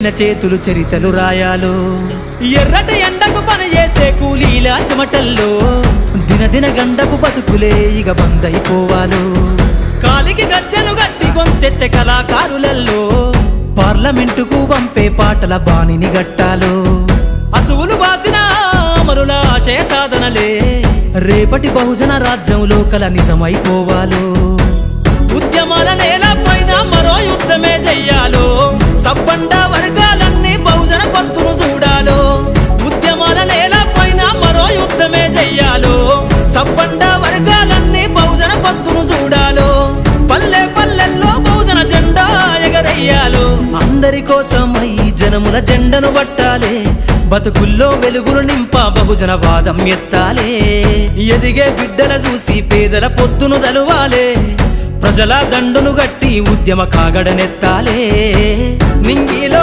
చేతులు చరితలు రాయాలో ఎర్రటి ఎండకు పని చేసే కూలీల సిమటల్లో దినదిన గండపు బతుకులే ఇక బందైపోవాలో కాలికి గజ్జెను గట్టి గొంతెత్తె కళాకారులల్లో పార్లమెంటుకు పంపే పాటల బాణిని గట్టాలో అసువులు బాసిన అమరుల ఆశయ సాధనలే రేపటి బహుజన రాజ్యంలో కల నిజమైపోవాలో ఉద్యమాల నేల పైన మరో యుద్ధమే చెయ్యాలో సబ్బండ వర్గాలన్నీ బహుజన పంతును చూడాలో ఉద్యమాల నేల పైన మరో యుద్ధమే చెయ్యాలో సబ్బండ వర్గాలన్నీ బహుజన పంతును చూడాలో పల్లె పల్లెల్లో బహుజన జెండా ఎగరయ్యాలో అందరి కోసమై జనముల జెండను పట్టాలే బతుకుల్లో వెలుగులు నింప బహుజన వాదం ఎత్తాలే ఎదిగే బిడ్డల చూసి పేదల పొత్తును దలువాలే ప్రజల దండును గట్టి ఉద్యమ కాగడనెత్తాలే నింగిలో